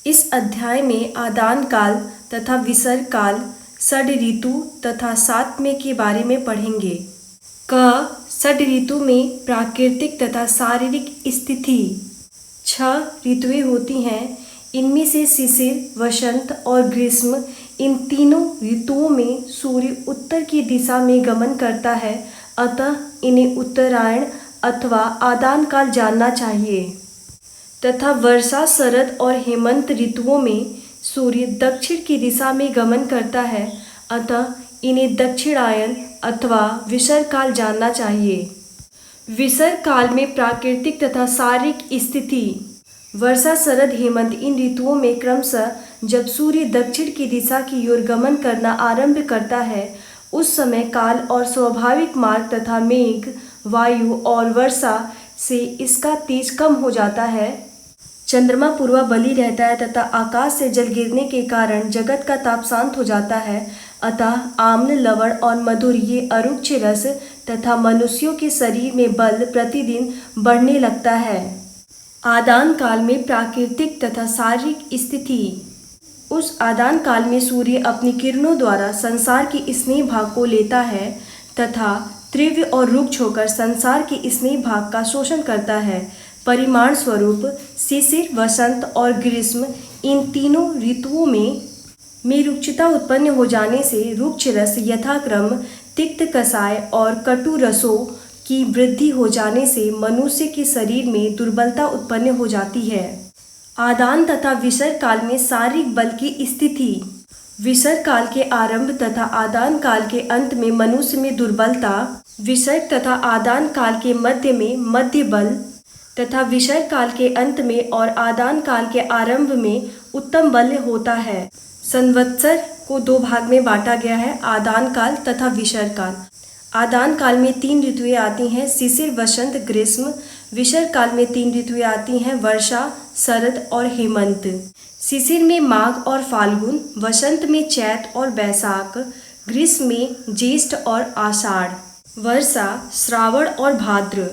इस अध्याय में आदान काल तथा विसर्ग काल, षड ऋतु तथा सातवें के बारे में पढ़ेंगे। षड ऋतु में प्राकृतिक तथा शारीरिक स्थिति 6 ऋतुएं होती हैं। इनमें से शिशिर, वसंत और ग्रीष्म, इन तीनों ऋतुओं में सूर्य उत्तर की दिशा में गमन करता है, अतः इन्हें उत्तरायण अथवा आदान काल जानना चाहिए। तथा वर्षा, शरद और हेमंत ऋतुओं में सूर्य दक्षिण की दिशा में गमन करता है, अतः इन्हें दक्षिणायन अथवा विसर्ग काल जानना चाहिए। विसर्ग काल में प्राकृतिक तथा शारीरिक स्थिति वर्षा, शरद, हेमंत, इन ऋतुओं में क्रमशः जब सूर्य दक्षिण की दिशा की ओर गमन करना आरंभ करता है, उस समय काल और स्वाभाविक मार्ग तथा मेघ, वायु और वर्षा से इसका तेज कम हो जाता है। चंद्रमा पूर्वा बली रहता है तथा आकाश से जल गिरने के कारण जगत का ताप शांत हो जाता है, अतः आम्ल, लवण और मधुर ये अरुक्ष रस तथा मनुष्यों के शरीर में बल प्रतिदिन बढ़ने लगता है। आदान काल में प्राकृतिक तथा शारीरिक स्थिति उस आदान काल में सूर्य अपनी किरणों द्वारा संसार की स्नेह भाग को लेता है तथा तीव्र और रुक्ष होकर संसार के स्नेह भाग का शोषण करता है। परिमाण स्वरूप शिशिर, वसंत और ग्रीष्म, इन तीनों ऋतुओं में रुक्षता उत्पन्न हो जाने से रुक्ष रस यथाक्रम तिक्त, कषाय और कटु रसों की वृद्धि हो जाने से मनुष्य के शरीर में दुर्बलता उत्पन्न हो जाती है। आदान तथा विसर्ग काल में शारीरिक बल की स्थिति विसर्ग काल के आरंभ तथा आदान काल के अंत में मनुष्य में दुर्बलता, विसर्ग तथा आदान काल के मध्य में मध्य बल तथा विसर्ग काल के अंत में और आदान काल के आरंभ में उत्तम बल होता है। संवत्सर को 2 भाग में बांटा गया है, आदान काल तथा विसर्ग काल। आदान काल में 3 ऋतुएं आती हैं, शिशिर, वसंत, ग्रीष्म। विसर्ग काल में 3 ऋतुएं आती हैं, वर्षा, शरद और हेमंत। शिशिर में माघ और फाल्गुन, वसंत में चैत और बैसाख, ग्रीष्म में ज्येष्ठ और आषाढ़, वर्षा श्रावण और भाद्र,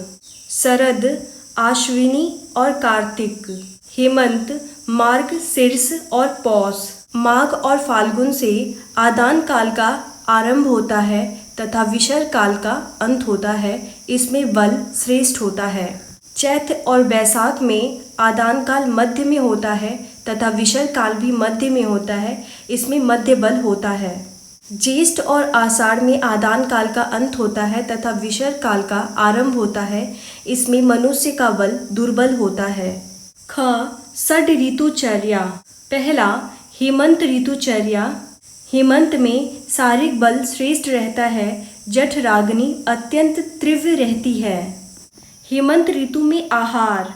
शरद आश्विनी और कार्तिक, हेमंत मार्गशीर्ष और पौष। माघ और फाल्गुन से आदान काल का आरंभ होता है तथा विसर्ग काल का अंत होता है। इसमें बल श्रेष्ठ होता है। चैत और बैसाख में आदान काल मध्य में होता है तथा विसर्ग काल भी मध्य में होता है। इसमें मध्य बल होता है। ज्येष्ठ और आषाढ़ में आदान काल का अंत होता है तथा विसर्ग काल का आरंभ होता है। इसमें मनुष्य का बल दुर्बल होता है। षड ऋतुचर्या। पहला, हेमंत ऋतुचर्या। हेमंत में शारीरिक बल श्रेष्ठ रहता है। जठराग्नि अत्यंत तीव्र रहती है। हेमंत ऋतु में आहार।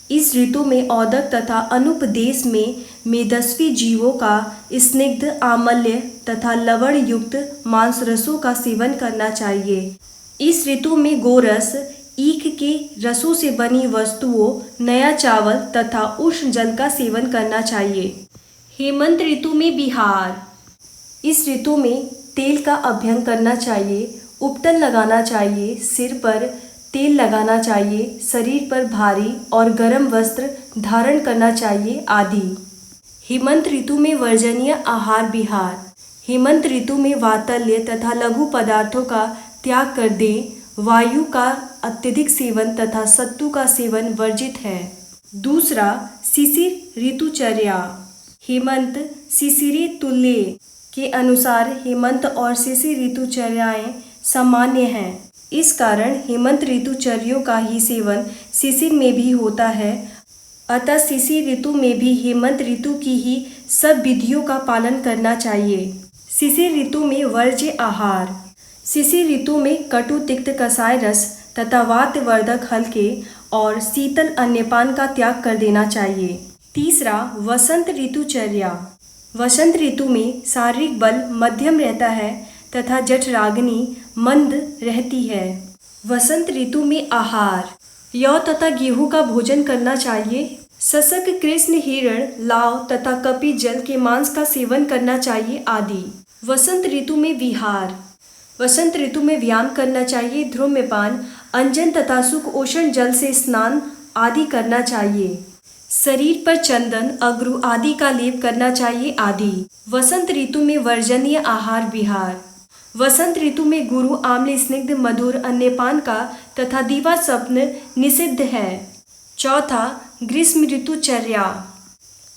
इस ऋतु में औदक तथा अनुपदेश में मेदस्वी जीवों का स्निग्ध, आमल्य तथा लवण युक्त मांस रसों का सेवन करना चाहिए। इस ऋतु में गोरस, ईख के रसों से बनी वस्तुओं, नया चावल तथा उष्ण जल का सेवन करना चाहिए। हेमंत ऋतु में विहार। इस ऋतु में तेल का अभ्यंग करना चाहिए, उपटन लगाना चाहिए, सिर पर तेल लगाना चाहिए, शरीर पर भारी और गर्म वस्त्र धारण करना चाहिए आदि। हेमंत ऋतु में वर्जनीय आहार विहार। हेमंत ऋतु में वातल्य तथा लघु पदार्थों का त्याग कर दें। वायु का अत्यधिक सेवन तथा सत्तू का सेवन वर्जित है। दूसरा, शिशिर ऋतुचर्या। हेमंत शिशिरी तुल्य के अनुसार हेमंत और शिशिर ऋतुचर्याएं सामान्य हैं। इस कारण हेमंत ऋतुचर्यों का ही सेवन शिशिर में भी होता है। अतः शिशिर ऋतु में भी हेमंत ऋतु की ही सब विधियों का पालन करना चाहिए। शिशिर ऋतु में वर्ज्य आहार। शिशिर ऋतु में कटु, तिक्त, कषाय रस तथा वातवर्धक हल्के और शीतल अन्नपान का त्याग कर देना चाहिए। तीसरा, वसंत ऋतुचर्या। वसंत ऋतु में शारीरिक बल मध्यम रहता है तथा जठराग्नि मंद रहती है। वसंत ऋतु में आहार। यौ तथा गेहूं का भोजन करना चाहिए। शशक, कृष्ण, हिरण, लाव तथा कपि जल के मांस का सेवन करना चाहिए आदि। वसंत ऋतु में विहार। वसंत ऋतु में व्यायाम करना चाहिए। धूम्रपान, अंजन तथा सुख उष्ण जल से स्नान आदि करना चाहिए। शरीर पर चंदन, अगरू आदि का लेप करना चाहिए आदि। वसंत ऋतु में वर्जनीय आहार विहार। वसंत ऋतु में गुरु, आम्ल, स्निग्ध, मधुर अन्नपान का तथा दीवा स्वप्न निषिद्ध है। चौथा, ग्रीष्म ऋतुचर्या।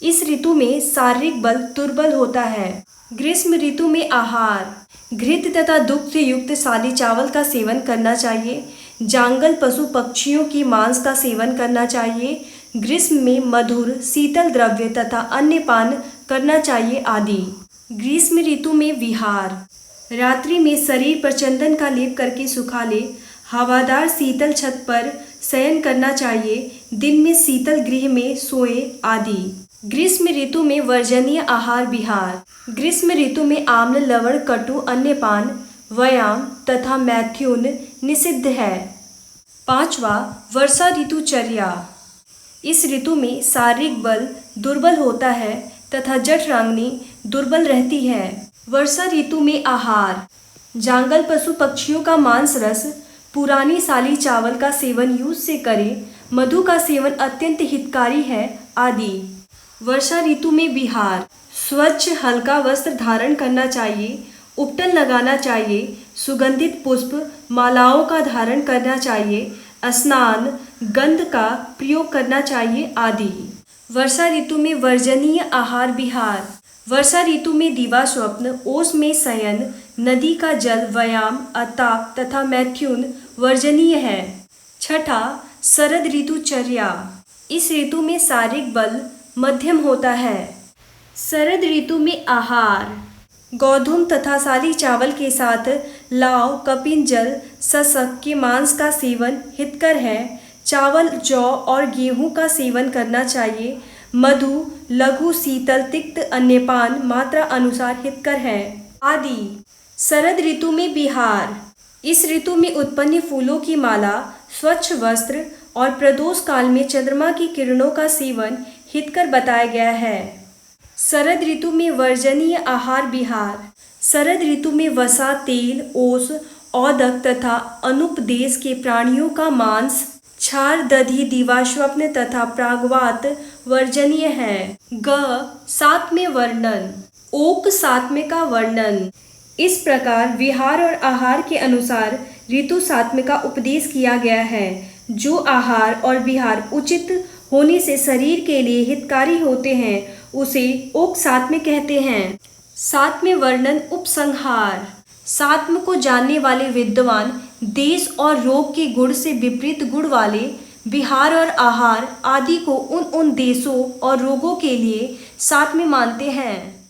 इस ऋतु में शारीरिक बल दुर्बल होता है। ग्रीष्म ऋतु में आहार, घृत तथा दुग्ध से युक्त सादी चावल का सेवन करना चाहिए। जांगल पशु पक्षियों की मांस का सेवन करना चाहिए। ग्रीष्म में मधुर शीतल द्रव्य तथा अन्य पान करना चाहिए आदि। ग्रीष्म ऋतु में विहार, रात्रि में शरीर पर चंदन का लेप करके सुखा ले। हवादार शीतल छत पर शयन करना चाहिए। दिन में शीतल गृह में सोए आदि। ग्रीष्म ऋतु में वर्जनीय आहार विहार। ग्रीष्म ऋतु में आम्ल, लवण, कटु, अन्नपान, व्यायाम तथा मैथुन निषिद्ध है। पांचवा, वर्षा ऋतुचर्या। इस ऋतु में शारीरिक बल दुर्बल होता है तथा जठराग्नि दुर्बल रहती है। वर्षा ऋतु में आहार, जांगल पशु पक्षियों का मांस रस, पुरानी साली चावल का सेवन यूज से करें। मधु का सेवन अत्यंत हितकारी है आदि। वर्षा ऋतु में विहार, स्वच्छ हल्का वस्त्र धारण करना चाहिए। उपटन लगाना चाहिए। सुगंधित पुष्प मालाओं का धारण करना चाहिए। स्नान, गंध का प्रयोग करना चाहिए आदि। वर्षा ऋतु में वर्जनीय आहार विहार। वर्षा ऋतु में दीवा स्वप्न, ओस में शयन, नदी का जल, व्यायाम, अताप तथा मैथुन वर्जनीय है। छठा, शरद ऋतुचर्या। इस ऋतु में शारीरिक बल मध्यम होता है। शरद ऋतु में आहार, गोधूम तथा साली चावल के साथ लाव, कपिन जल, सशक के मांस का सेवन हितकर है। चावल, जौ और गेहूं का सेवन करना चाहिए। मधु, लघु, शीतल, तिक्त अन्नपान मात्रा अनुसार हितकर है आदि। शरद ऋतु में विहार, इस ऋतु में उत्पन्न फूलों की माला, स्वच्छ वस्त्र और प्रदोष काल में चंद्रमा की किरणों का सेवन हितकर बताया गया है। शरद ऋतु में वर्जनीय आहार विहार। शरद ऋतु में वसा, तेल, ओस, औदक तथा अनुपदेश के प्राणियों का मांस, छार, दधी, दीवाश्वप्न तथा प्रागवात वर्जनीय है। ग, सातवें वर्णन। ओक, सातवें का वर्णन। इस प्रकार विहार और आहार के अनुसार ऋतु सातवें का उपदेश किया गया है। जो आहार और विहार उचित होने से शरीर के लिए हितकारी होते हैं उसे ओक सातवें कहते हैं। सातवें वर्णन, उपसंहार। सात्म को जानने वाले विद्वान देश और रोग के गुण से विपरीत गुण वाले विहार और आहार आदि को उन देशों और रोगों के लिए सात्म्य मानते हैं।